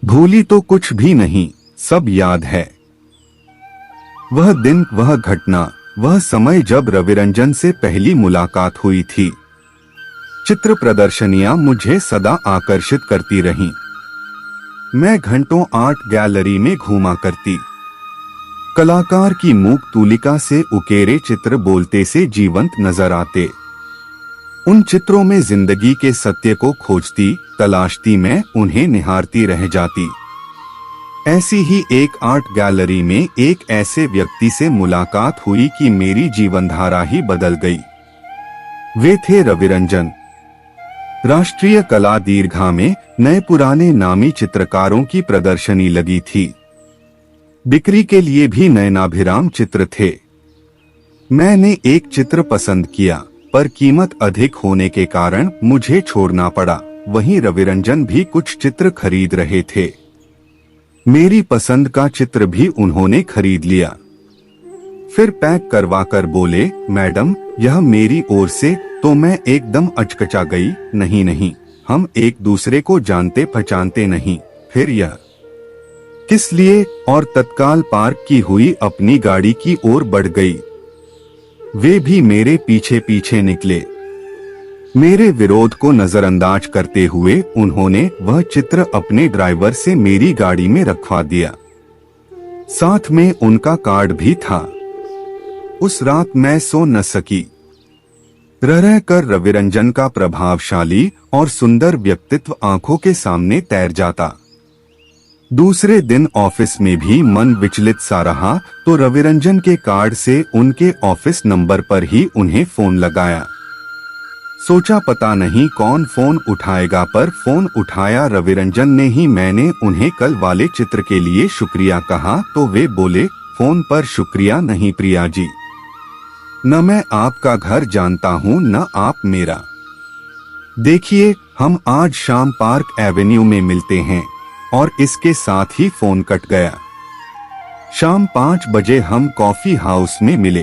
भूली तो कुछ भी नहीं, सब याद है। वह दिन, वह घटना, वह समय जब रविरंजन से पहली मुलाकात हुई थी। चित्र प्रदर्शनियां मुझे सदा आकर्षित करती रहीं। मैं घंटों आर्ट गैलरी में घूमा करती। कलाकार की मूक तुलिका से उकेरे चित्र बोलते से जीवंत नजर आते। उन चित्रों में जिंदगी के सत्य को खोजती, तलाशती, मैं उन्हें निहारती रह जाती। ऐसी ही एक आर्ट गैलरी में एक ऐसे व्यक्ति से मुलाकात हुई कि मेरी जीवनधारा ही बदल गई। वे थे रविरंजन। राष्ट्रीय कला दीर्घा में नए पुराने नामी चित्रकारों की प्रदर्शनी लगी थी। बिक्री के लिए भी नयनाभिराम चित्र थे। मैंने एक चित्र पसंद किया, पर कीमत अधिक होने के कारण मुझे छोड़ना पड़ा। वहीं रविरंजन भी कुछ चित्र खरीद रहे थे। मेरी पसंद का चित्र भी उन्होंने खरीद लिया। फिर पैक करवा कर बोले, मैडम यह मेरी ओर से। तो मैं एकदम अचकचा गई। नहीं नहीं, हम एक दूसरे को जानते पहचानते नहीं। फिर यह किस लिए? और तत्काल पार्क की हुई अपनी गाड़ी की ओर बढ़ गई। वे भी मेरे पीछे पीछे निकले। मेरे विरोध को नजरअंदाज करते हुए उन्होंने वह चित्र अपने ड्राइवर से मेरी गाड़ी में रखवा दिया। साथ में उनका कार्ड भी था। उस रात मैं सो न सकी। रह कर रविरंजन का प्रभावशाली और सुंदर व्यक्तित्व आंखों के सामने तैर जाता। दूसरे दिन ऑफिस में भी मन विचलित सा रहा तो रविरंजन के कार्ड से उनके ऑफिस नंबर पर ही उन्हें फोन लगाया। सोचा पता नहीं कौन फोन उठाएगा, पर फोन उठाया रविरंजन ने ही। मैंने उन्हें कल वाले चित्र के लिए शुक्रिया कहा तो वे बोले, फोन पर शुक्रिया नहीं प्रिया जी, न मैं आपका घर जानता हूँ न आप मेरा। देखिए हम आज शाम पार्क एवेन्यू में मिलते हैं। और इसके साथ ही फोन कट गया। शाम 5 बजे हम कॉफी हाउस में मिले।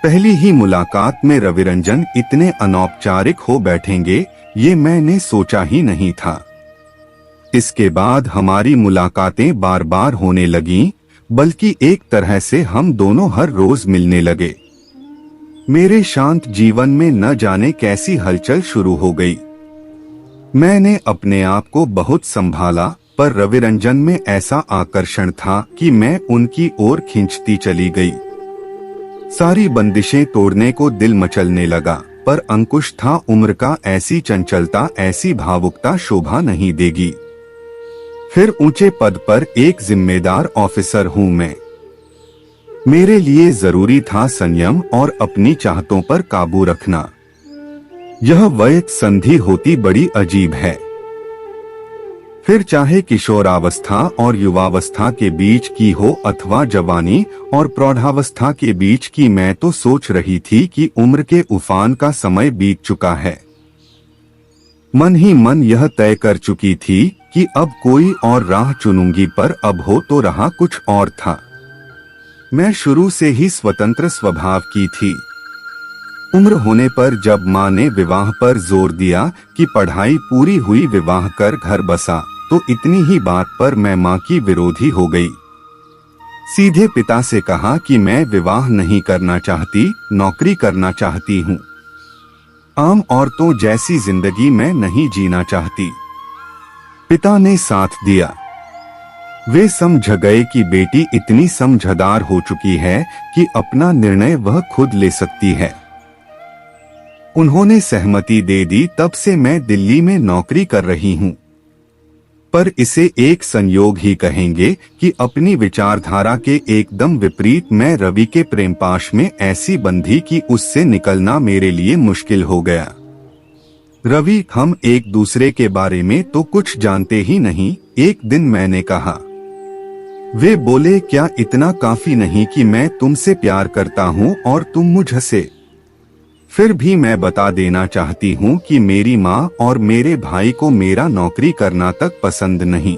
पहली ही मुलाकात में रविरंजन इतने अनौपचारिक हो बैठेंगे, ये मैंने सोचा ही नहीं था। इसके बाद हमारी मुलाकातें बार बार होने लगीं, बल्कि एक तरह से हम दोनों हर रोज मिलने लगे। मेरे शांत जीवन में न जाने कैसी हलचल शुरू हो गई। मैंने अपने आप को बहुत संभाला, पर रविरंजन में ऐसा आकर्षण था कि मैं उनकी ओर खींचती चली गई। सारी बंदिशें तोड़ने को दिल मचलने लगा, पर अंकुश था उम्र का। ऐसी चंचलता, ऐसी भावुकता शोभा नहीं देगी। फिर ऊंचे पद पर एक जिम्मेदार ऑफिसर हूं मैं। मेरे लिए जरूरी था संयम और अपनी चाहतों पर काबू रखना। यह वयस्क संधि होती बड़ी अजीब है। फिर चाहे किशोरावस्था और युवावस्था के बीच की हो अथवा जवानी और प्रौढ़ावस्था के बीच की, मैं तो सोच रही थी कि उम्र के उफान का समय बीत चुका है। मन ही मन यह तय कर चुकी थी कि अब कोई और राह चुनूंगी, पर अब हो तो रहा कुछ और था। मैं शुरू से ही स्वतंत्र स्वभाव की थी। उम्र होने पर जब माँ ने विवाह पर जोर दिया कि पढ़ाई पूरी हुई विवाह कर घर बसा, तो इतनी ही बात पर मैं माँ की विरोधी हो गई। सीधे पिता से कहा कि मैं विवाह नहीं करना चाहती, नौकरी करना चाहती हूँ। आम औरतों जैसी जिंदगी मैं नहीं जीना चाहती। पिता ने साथ दिया। वे समझ गए कि बेटी इतनी समझदार हो चुकी है कि अपना निर्णय वह खुद ले सकती है। उन्होंने सहमति दे दी। तब से मैं दिल्ली में नौकरी कर रही हूँ। पर इसे एक संयोग ही कहेंगे कि अपनी विचारधारा के एकदम विपरीत मैं रवि के प्रेमपाश में ऐसी बंधी कि उससे निकलना मेरे लिए मुश्किल हो गया। रवि, हम एक दूसरे के बारे में तो कुछ जानते ही नहीं। एक दिन मैंने कहा। वे बोले, क्या इतना काफी नहीं कि मैं तुमसे प्यार करता हूँ और तुम मुझसे? फिर भी मैं बता देना चाहती हूँ कि मेरी माँ और मेरे भाई को मेरा नौकरी करना तक पसंद नहीं।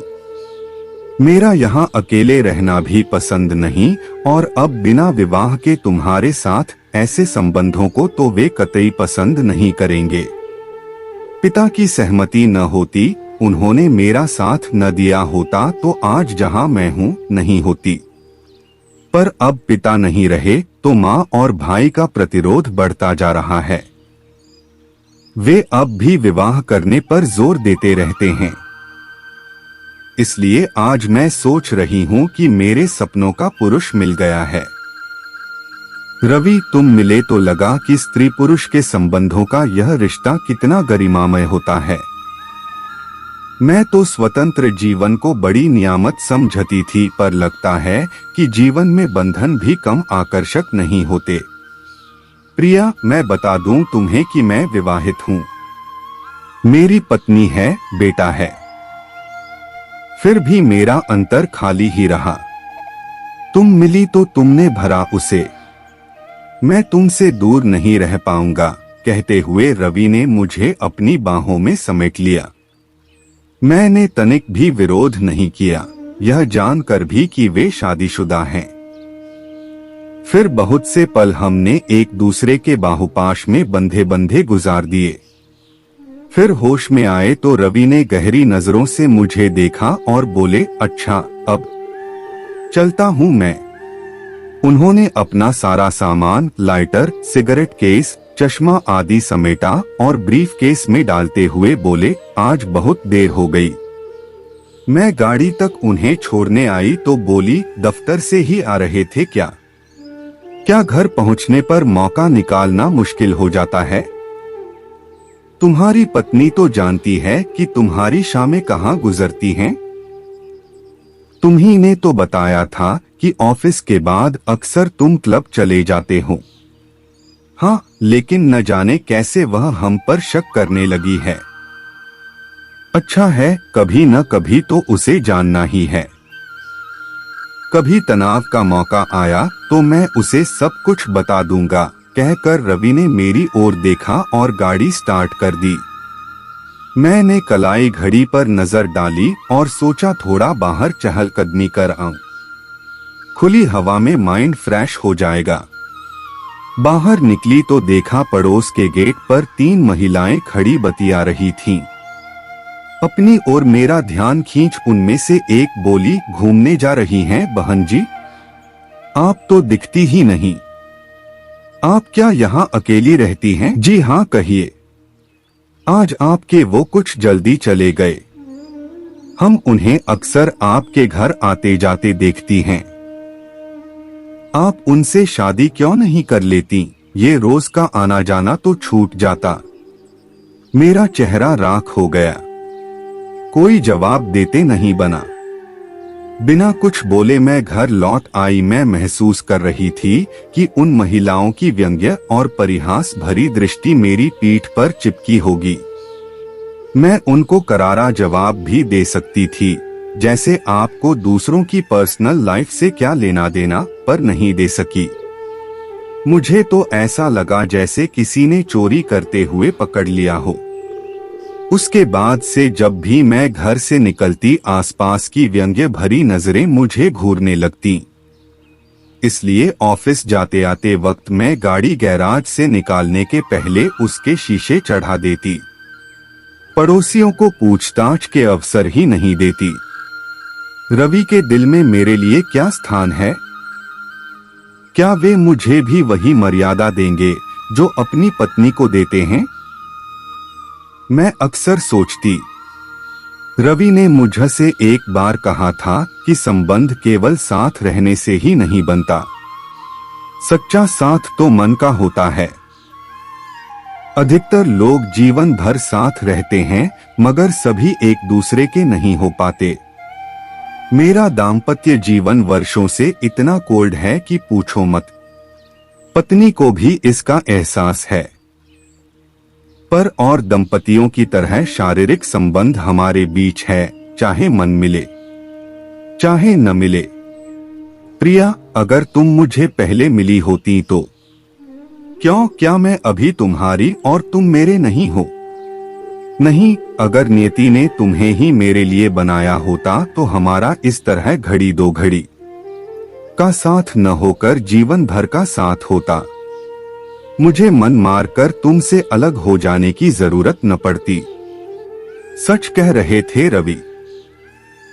मेरा यहाँ अकेले रहना भी पसंद नहीं, और अब बिना विवाह के तुम्हारे साथ ऐसे संबंधों को तो वे कतई पसंद नहीं करेंगे। पिता की सहमति न होती उन्होंने मेरा साथ न दिया होता तो आज जहां मैं हूं नहीं होती। पर अब पिता नहीं रहे तो माँ और भाई का प्रतिरोध बढ़ता जा रहा है। वे अब भी विवाह करने पर जोर देते रहते हैं। इसलिए आज मैं सोच रही हूँ कि मेरे सपनों का पुरुष मिल गया है। रवि, तुम मिले तो लगा कि स्त्री पुरुष के संबंधों का यह रिश्ता कितना गरिमामय होता है। मैं तो स्वतंत्र जीवन को बड़ी नियामत समझती थी, पर लगता है कि जीवन में बंधन भी कम आकर्षक नहीं होते। प्रिया, मैं बता दूं तुम्हें कि मैं विवाहित हूँ। मेरी पत्नी है, बेटा है। फिर भी मेरा अंतर खाली ही रहा। तुम मिली तो तुमने भरा उसे। मैं तुमसे दूर नहीं रह पाऊंगा, कहते हुए रवि ने मुझे अपनी बाहों में समेट लिया। मैंने तनिक भी विरोध नहीं किया, यह जानकर भी कि वे शादीशुदा हैं। फिर बहुत से पल हमने एक दूसरे के बाहुपाश में बंधे बंधे गुजार दिए। फिर होश में आए तो रवि ने गहरी नजरों से मुझे देखा और बोले, अच्छा, अब चलता हूं मैं। उन्होंने अपना सारा सामान, लाइटर, सिगरेट केस, चश्मा आदि समेटा और ब्रीफ केस में डालते हुए बोले, आज बहुत देर हो गई। मैं गाड़ी तक उन्हें छोड़ने आई तो बोली, दफ्तर से ही आ रहे थे क्या? क्या घर पहुंचने पर मौका निकालना मुश्किल हो जाता है? तुम्हारी पत्नी तो जानती है कि तुम्हारी शामें कहाँ गुजरती हैं। तुम्ही ने तो बताया था कि ऑफिस के बाद अक्सर तुम क्लब चले जाते हो। हाँ, लेकिन न जाने कैसे वह हम पर शक करने लगी है। अच्छा है, कभी न कभी तो उसे जानना ही है। कभी तनाव का मौका आया तो मैं उसे सब कुछ बता दूंगा, कहकर रवि ने मेरी ओर देखा और गाड़ी स्टार्ट कर दी। मैंने कलाई घड़ी पर नजर डाली और सोचा थोड़ा बाहर चहलकदमी कर आऊं। खुली हवा में माइंड फ्रेश हो जाएगा। बाहर निकली तो देखा पड़ोस के गेट पर 3 महिलाएं खड़ी बतिया रही थीं। अपनी ओर मेरा ध्यान खींच उनमें से एक बोली, घूमने जा रही हैं बहन जी? आप तो दिखती ही नहीं। आप क्या यहाँ अकेली रहती हैं? जी हाँ, कहिए। आज आपके वो कुछ जल्दी चले गए। हम उन्हें अक्सर आपके घर आते जाते देखती हैं। आप उनसे शादी क्यों नहीं कर लेती? ये रोज का आना जाना तो छूट जाता। मेरा चेहरा राख हो गया। कोई जवाब देते नहीं बना। बिना कुछ बोले मैं घर लौट आई। मैं महसूस कर रही थी कि उन महिलाओं की व्यंग्य और परिहास भरी दृष्टि मेरी पीठ पर चिपकी होगी। मैं उनको करारा जवाब भी दे सकती थी, जैसे आपको दूसरों की पर्सनल लाइफ से क्या लेना देना, पर नहीं दे सकी। मुझे तो ऐसा लगा जैसे किसी ने चोरी करते हुए पकड़ लिया हो। उसके बाद से जब भी मैं घर से निकलती आसपास की व्यंग्य भरी नजरें मुझे घूरने लगती। इसलिए ऑफिस जाते आते वक्त मैं गाड़ी गैराज से निकालने के पहले उसके शीशे चढ़ा देती। पड़ोसियों को पूछताछ के अवसर ही नहीं देती। रवि के दिल में मेरे लिए क्या स्थान है? क्या वे मुझे भी वही मर्यादा देंगे जो अपनी पत्नी को देते हैं? मैं अक्सर सोचती। रवि ने मुझसे एक बार कहा था कि संबंध केवल साथ रहने से ही नहीं बनता। सच्चा साथ तो मन का होता है। अधिकतर लोग जीवन भर साथ रहते हैं, मगर सभी एक दूसरे के नहीं हो पाते। मेरा दाम्पत्य जीवन वर्षों से इतना कोल्ड है कि पूछो मत। पत्नी को भी इसका एहसास है। पर और दंपतियों की तरह शारीरिक संबंध हमारे बीच है, चाहे मन मिले चाहे न मिले। प्रिया, अगर तुम मुझे पहले मिली होती तो क्या मैं अभी तुम्हारी और तुम मेरे नहीं हो? नहीं, अगर नियति ने तुम्हें ही मेरे लिए बनाया होता तो हमारा इस तरह घड़ी दो घड़ी का साथ न होकर जीवन भर का साथ होता। मुझे मन मारकर तुमसे अलग हो जाने की जरूरत न पड़ती। सच कह रहे थे रवि।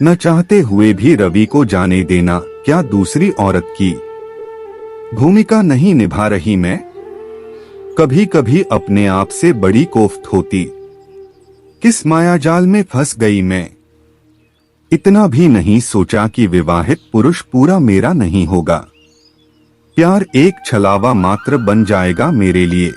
न चाहते हुए भी रवि को जाने देना क्या दूसरी औरत की भूमिका नहीं निभा रही मैं? कभी कभी अपने आप से बड़ी कोफ्त होती। किस मायाजाल में फंस गई मैं? इतना भी नहीं सोचा कि विवाहित पुरुष पूरा मेरा नहीं होगा। प्यार एक छलावा मात्र बन जाएगा मेरे लिए।